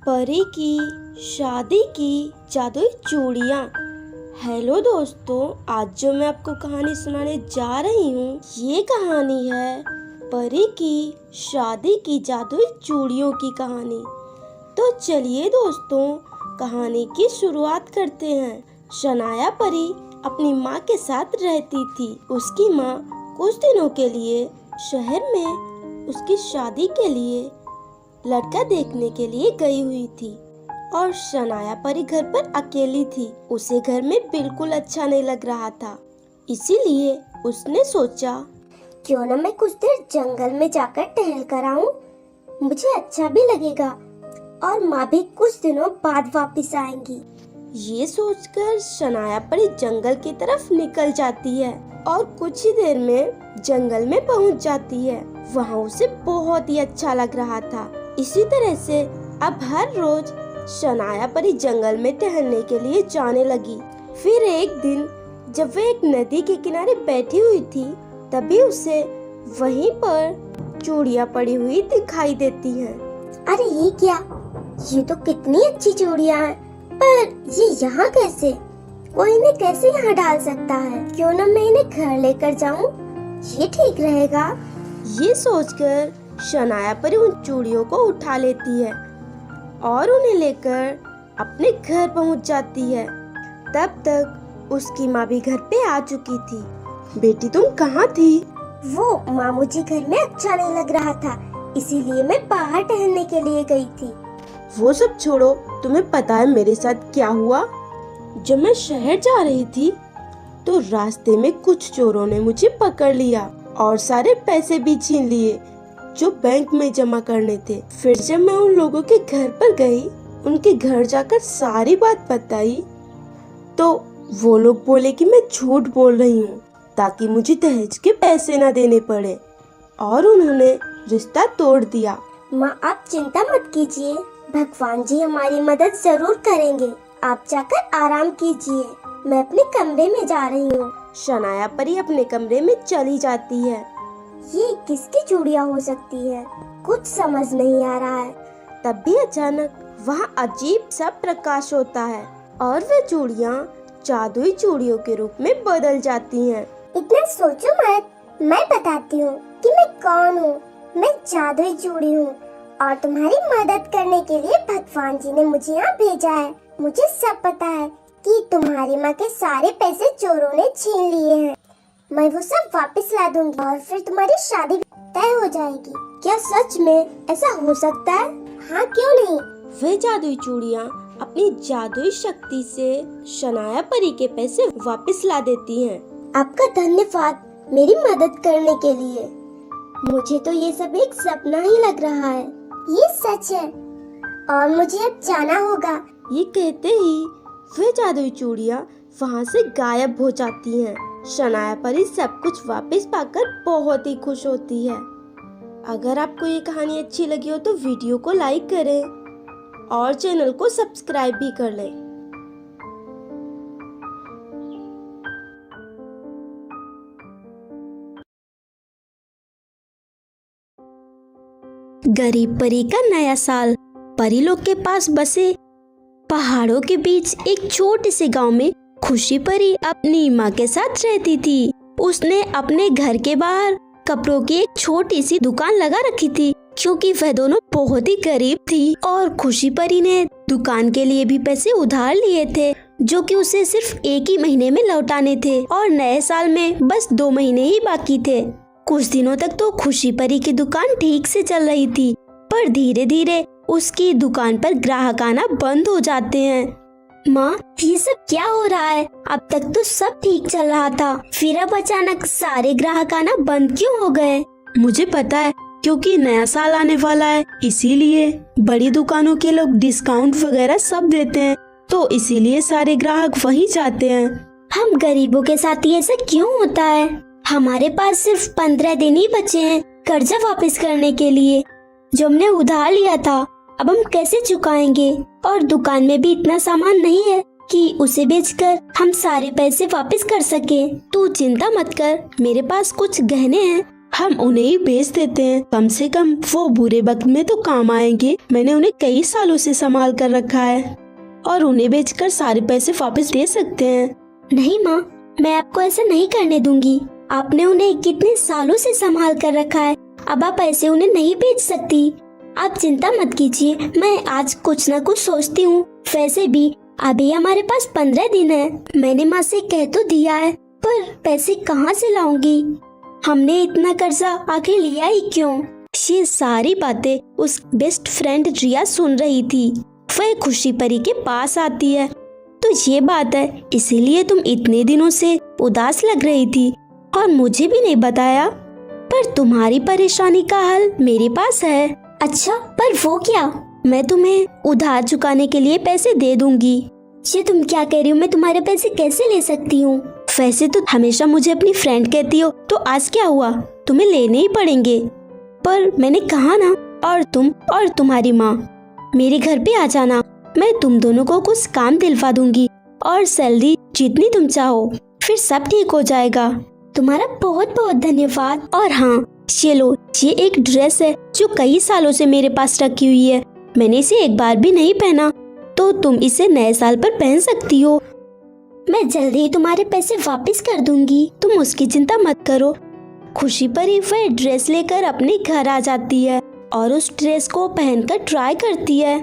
परी की शादी की जादुई चूड़ियाँ। हेलो दोस्तों, आज जो मैं आपको कहानी सुनाने जा रही हूँ ये कहानी है परी की शादी की जादुई चूड़ियों की कहानी। तो चलिए दोस्तों, कहानी की शुरुआत करते हैं। शनाया परी अपनी माँ के साथ रहती थी। उसकी माँ कुछ दिनों के लिए शहर में उसकी शादी के लिए लड़का देखने के लिए गई हुई थी और शनाया परी घर पर अकेली थी। उसे घर में बिल्कुल अच्छा नहीं लग रहा था, इसीलिए उसने सोचा क्यों न मैं कुछ देर जंगल में जाकर टहल कर आऊं, मुझे अच्छा भी लगेगा और माँ भी कुछ दिनों बाद वापस आएंगी। ये सोचकर शनाया परी जंगल की तरफ निकल जाती है और कुछ ही देर में जंगल में पहुंच जाती है। वहाँ उसे बहुत ही अच्छा लग रहा था। इसी तरह से अब हर रोज शनाया परी जंगल में टहलने के लिए जाने लगी। फिर एक दिन जब वह एक नदी के किनारे बैठी हुई थी, तभी उसे वहीं पर चूड़ियाँ पड़ी हुई दिखाई देती हैं। अरे ये क्या, ये तो कितनी अच्छी चूड़ियाँ हैं, पर ये यहाँ कैसे? कोई इन्हें कैसे यहाँ डाल सकता है? क्यों न मैं इन्हें घर लेकर जाऊँ, ये ठीक रहेगा। ये सोचकर शनाया परी उन चूड़ियों को उठा लेती है और उन्हें लेकर अपने घर पहुंच जाती है। तब तक उसकी माँ भी घर पे आ चुकी थी। बेटी तुम कहाँ थी? वो मामू जी घर में अच्छा नहीं लग रहा था, इसीलिए मैं बाहर टहलने के लिए गई थी। वो सब छोड़ो, तुम्हें पता है मेरे साथ क्या हुआ? जब मैं शहर जा रही थी तो रास्ते में कुछ चोरों ने मुझे पकड़ लिया और सारे पैसे भी छीन लिए जो बैंक में जमा करने थे। फिर जब मैं उन लोगों के घर पर गई, उनके घर जाकर सारी बात बताई, तो वो लोग बोले कि मैं झूठ बोल रही हूँ ताकि मुझे दहेज के पैसे न देने पड़े, और उन्होंने रिश्ता तोड़ दिया। माँ आप चिंता मत कीजिए, भगवान जी हमारी मदद जरूर करेंगे। आप जाकर आराम कीजिए, मैं अपने कमरे में जा रही हूँ। शनाया परी अपने कमरे में चली जाती है। ये किसकी चूड़ियाँ हो सकती है, कुछ समझ नहीं आ रहा है। तब भी अचानक वहाँ अजीब सा प्रकाश होता है और वे चूड़ियाँ जादुई चूड़ियों के रूप में बदल जाती हैं। इतना सोचो मत, मैं बताती हूँ कि मैं कौन हूँ। मैं जादुई चूड़ी हूँ और तुम्हारी मदद करने के लिए भगवान जी ने मुझे यहाँ भेजा है। मुझे सब पता है कि तुम्हारी माँ के सारे पैसे चोरों ने छीन लिए हैं। मैं वो सब वापस ला दूंगी और फिर तुम्हारी शादी तय हो जाएगी। क्या सच में ऐसा हो सकता है? हाँ क्यों नहीं। वे जादुई चूड़ियाँ अपनी जादुई शक्ति से शनाया परी के पैसे वापस ला देती हैं। आपका धन्यवाद मेरी मदद करने के लिए। मुझे तो ये सब एक सपना ही लग रहा है, ये सच है और मुझे अब जाना होगा। ये कहते ही वे जादुई चूड़ियाँ वहाँ से गायब हो जाती हैं। शनाया परी सब कुछ वापस पाकर बहुत ही खुश होती है। अगर आपको ये कहानी अच्छी लगी हो तो वीडियो को लाइक करें और चैनल को सब्सक्राइब भी कर लें। गरीब परी का नया साल। परी लोग के पास बसे पहाड़ों के बीच एक छोटे से गांव में खुशी परी अपनी माँ के साथ रहती थी। उसने अपने घर के बाहर कपड़ों की एक छोटी सी दुकान लगा रखी थी, क्योंकि वह दोनों बहुत ही गरीब थी और खुशी परी ने दुकान के लिए भी पैसे उधार लिए थे, जो कि उसे सिर्फ एक ही महीने में लौटाने थे और नए साल में बस 2 महीने ही बाकी थे। कुछ दिनों तक तो खुशी परी की दुकान ठीक से चल रही थी, पर धीरे धीरे उसकी दुकान पर ग्राहक आना बंद हो जाते हैं। माँ ये सब क्या हो रहा है? अब तक तो सब ठीक चल रहा था, फिर अब अचानक सारे ग्राहक आना बंद क्यों हो गए? मुझे पता है, क्योंकि नया साल आने वाला है, इसीलिए बड़ी दुकानों के लोग डिस्काउंट वगैरह सब देते हैं, तो इसीलिए सारे ग्राहक वहीं जाते हैं। हम गरीबों के साथ ही ऐसा क्यों होता है? हमारे पास सिर्फ 15 दिन ही बचे हैं कर्जा वापस करने के लिए, जो हमने उधार लिया था। अब हम कैसे चुकाएंगे? और दुकान में भी इतना सामान नहीं है कि उसे बेचकर हम सारे पैसे वापस कर सके। तू चिंता मत कर, मेरे पास कुछ गहने हैं हम उन्हें ही बेच देते हैं, कम से कम वो बुरे वक्त में तो काम आएंगे। मैंने उन्हें कई सालों से संभाल कर रखा है और उन्हें बेचकर सारे पैसे वापस दे सकते हैं। नहीं माँ, मैं आपको ऐसा नहीं करने दूंगी। आपने उन्हें कितने सालों से संभाल कर रखा है, अब आप ऐसे उन्हें नहीं बेच सकती। आप चिंता मत कीजिए, मैं आज कुछ न कुछ सोचती हूँ। वैसे भी अभी हमारे पास 15 दिन है। मैंने माँ से कह तो दिया है, पर पैसे कहाँ से लाऊंगी? हमने इतना कर्जा आखिर लिया ही क्यों? ये सारी बातें उस बेस्ट फ्रेंड रिया सुन रही थी। वह खुशी परी के पास आती है। तो ये बात है, इसीलिए तुम इतने दिनों से उदास लग रही थी और मुझे भी नहीं बताया। पर तुम्हारी परेशानी का हल मेरे पास है। अच्छा, पर वो क्या? मैं तुम्हें उधार चुकाने के लिए पैसे दे दूंगी। ये तुम क्या कह रही हो? मैं तुम्हारे पैसे कैसे ले सकती हूँ? वैसे तो हमेशा मुझे अपनी फ्रेंड कहती हो, तो आज क्या हुआ, तुम्हें लेने ही पड़ेंगे। पर मैंने कहा ना, और तुम और तुम्हारी माँ मेरे घर पे आ जाना। मैं तुम दोनों को कुछ काम दिलवा दूंगी और सैलरी जितनी तुम चाहो, फिर सब ठीक हो जाएगा। तुम्हारा बहुत बहुत धन्यवाद। और हाँ, ये लो, ये एक ड्रेस है जो कई सालों से मेरे पास रखी हुई है। मैंने इसे एक बार भी नहीं पहना, तो तुम इसे नए साल पर पहन सकती हो। मैं जल्दी ही तुम्हारे पैसे वापस कर दूंगी, तुम उसकी चिंता मत करो। खुशी परी वह ड्रेस लेकर अपने घर आ जाती है और उस ड्रेस को पहनकर ट्राई करती है।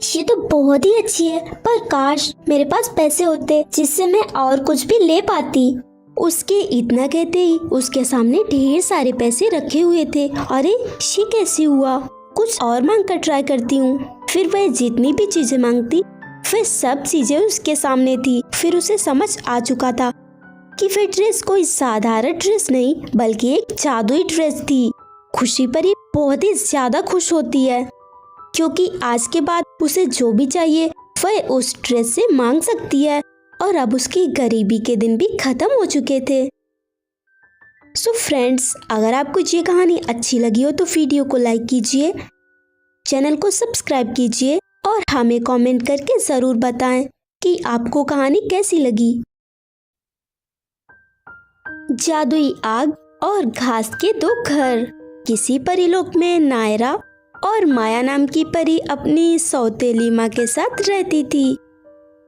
ये तो बहुत ही अच्छी है, पर काश मेरे पास पैसे होते जिससे मैं और कुछ भी ले पाती। उसके इतना कहते ही उसके सामने ढेर सारे पैसे रखे हुए थे। अरे ये कैसे हुआ? कुछ और मांग कर ट्राई करती हूँ। फिर वह जितनी भी चीजें मांगती, वह सब चीजें उसके सामने थी। फिर उसे समझ आ चुका था कि वह ड्रेस कोई साधारण ड्रेस नहीं, बल्कि एक जादुई ड्रेस थी। खुशी परी बहुत ही ज्यादा खुश होती है, क्योंकि आज के बाद उसे जो भी चाहिए वह उस ड्रेस से मांग सकती है। और अब उसकी गरीबी के दिन भी खत्म हो चुके थे। सो फ्रेंड्स, अगर आपको ये कहानी अच्छी लगी हो तो वीडियो को लाइक कीजिए, चैनल को सब्सक्राइब कीजिए और हमें कमेंट करके ज़रूर बताएं कि आपको कहानी कैसी लगी। जादुई आग और घास के दो घर। किसी परीलोक में नायरा और माया नाम की परी अपनी सौतेली माँ के साथ रहती थी।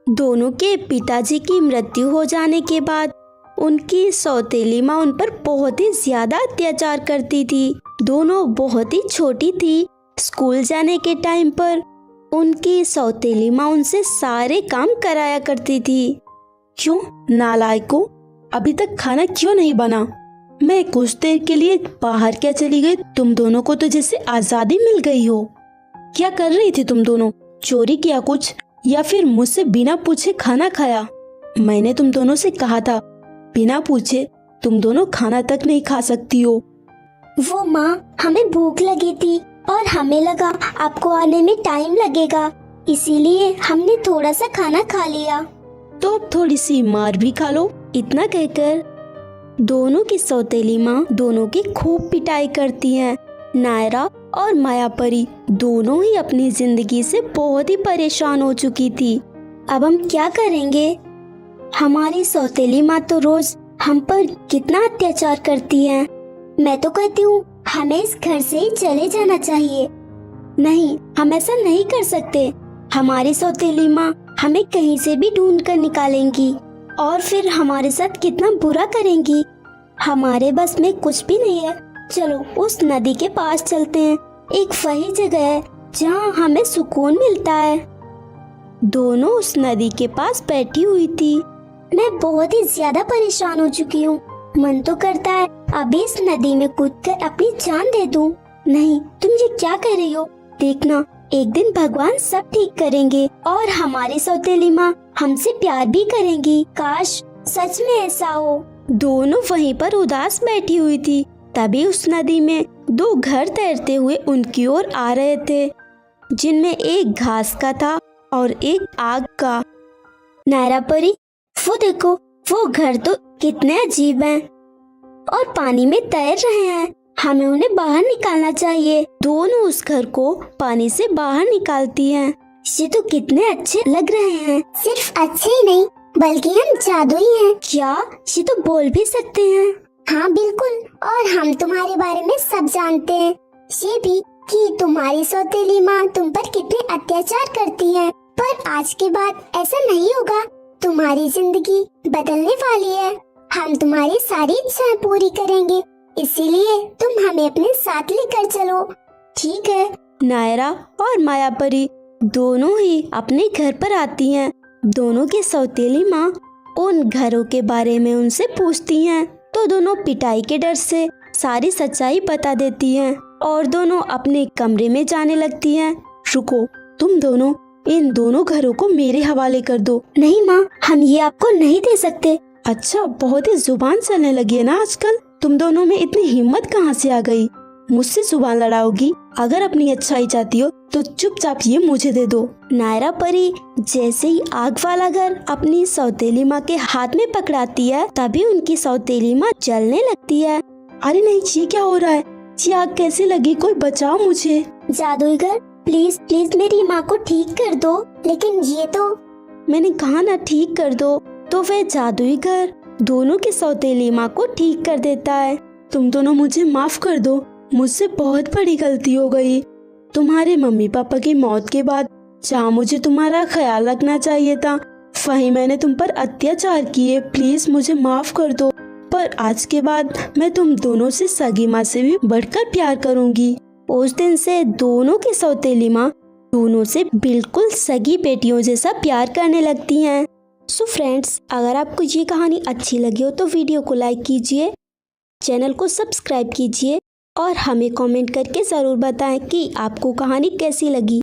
दोनों के पिताजी की मृत्यु हो जाने के बाद उनकी सौतेली माँ उन पर बहुत ही ज्यादा अत्याचार करती थी। दोनों बहुत ही छोटी थी। स्कूल जाने के टाइम पर उनकी सौतेली माँ उनसे सारे काम कराया करती थी। क्यों नालायकों, अभी तक खाना क्यों नहीं बना? मैं कुछ देर के लिए बाहर क्या चली गई? तुम दोनों को तो जैसे आजादी मिल गई हो। क्या कर रही थी तुम दोनों? चोरी किया कुछ, या फिर मुझसे बिना पूछे खाना खाया? मैंने तुम दोनों से कहा था बिना पूछे तुम दोनों खाना तक नहीं खा सकती हो। वो माँ, हमें भूख लगी थी और हमें लगा आपको आने में टाइम लगेगा, इसीलिए हमने थोड़ा सा खाना खा लिया। तो अब थोड़ी सी मार भी खा लो। इतना कहकर दोनों की सौतेली माँ दोनों की खूब पिटाई करती हैं। नायरा और माया परी दोनों ही अपनी जिंदगी से बहुत ही परेशान हो चुकी थी। अब हम क्या करेंगे? हमारी सौतेली माँ तो रोज हम पर कितना अत्याचार करती है। मैं तो कहती हूँ हमें इस घर से ही चले जाना चाहिए। नहीं, हम ऐसा नहीं कर सकते। हमारी सौतेली माँ हमें कहीं से भी ढूंढ कर निकालेंगी और फिर हमारे साथ कितना बुरा करेंगी। हमारे बस में कुछ भी नहीं है। चलो उस नदी के पास चलते हैं। एक वही जगह है जहाँ हमें सुकून मिलता है। दोनों उस नदी के पास बैठी हुई थी। मैं बहुत ही ज्यादा परेशान हो चुकी हूँ। मन तो करता है अभी इस नदी में कूदकर अपनी जान दे दूं। नहीं, तुम ये क्या कर रही हो? देखना, एक दिन भगवान सब ठीक करेंगे और हमारी सौतेली माँ हमसे प्यार भी करेंगी। काश सच में ऐसा हो। दोनों वहीं पर उदास बैठी हुई थी। तभी उस नदी में दो घर तैरते हुए उनकी ओर आ रहे थे, जिनमें एक घास का था और एक आग का। नायरा परी, वो देखो, वो घर तो कितने अजीब हैं और पानी में तैर रहे हैं। हमें उन्हें बाहर निकालना चाहिए। दोनों उस घर को पानी से बाहर निकालती हैं। ये तो कितने अच्छे लग रहे हैं। सिर्फ अच्छे ही नहीं, बल्कि हम जादुई हैं। क्या? ये तो बोल भी सकते हैं। हाँ बिल्कुल, और हम तुम्हारे बारे में सब जानते हैं, ये भी कि तुम्हारी सौतेली माँ तुम पर कितने अत्याचार करती है। पर आज के बाद ऐसा नहीं होगा, तुम्हारी जिंदगी बदलने वाली है। हम तुम्हारी सारी इच्छाएं पूरी करेंगे, इसीलिए तुम हमें अपने साथ लेकर चलो, ठीक है? नायरा और मायापरी दोनों ही अपने घर पर आती हैं। दोनों की सौतेली माँ उन घरों के बारे में उनसे पूछती हैं, तो दोनों पिटाई के डर से सारी सच्चाई बता देती हैं और दोनों अपने कमरे में जाने लगती हैं। रुको, तुम दोनों इन दोनों घरों को मेरे हवाले कर दो। नहीं माँ, हम ये आपको नहीं दे सकते। अच्छा, बहुत ही जुबान चलने लगी है ना आजकल। तुम दोनों में इतनी हिम्मत कहाँ से आ गई? मुझसे जुबान लड़ाओगी? अगर अपनी अच्छाई चाहती हो तो चुपचाप ये मुझे दे दो। नायरा परी जैसे ही आग वाला घर अपनी सौतेली माँ के हाथ में पकड़ाती है, तभी उनकी सौतेली माँ जलने लगती है। अरे नहीं, ये क्या हो रहा है? ये आग कैसे लगी? कोई बचाओ मुझे। जादूगर, प्लीज प्लीज मेरी माँ को ठीक कर दो। लेकिन ये तो मैंने कहा ना ठीक कर दो। तो वह जादुई घर दोनों की सौतेली माँ को ठीक कर देता है। तुम दोनों मुझे माफ कर दो, मुझसे बहुत बड़ी गलती हो गई। तुम्हारे मम्मी पापा की मौत के बाद जहाँ मुझे तुम्हारा ख्याल रखना चाहिए था, वहीं मैंने तुम पर अत्याचार किए। प्लीज मुझे माफ कर दो। पर आज के बाद मैं तुम दोनों से सगी माँ से भी बढ़कर प्यार करूंगी। उस दिन से दोनों की सौतेली माँ दोनों से बिल्कुल सगी बेटियों जैसा प्यार करने लगती हैं। सो फ्रेंड्स, अगर आपको ये कहानी अच्छी लगी हो तो वीडियो को लाइक कीजिए, चैनल को सब्सक्राइब कीजिए और हमें कमेंट करके ज़रूर बताएं कि आपको कहानी कैसी लगी।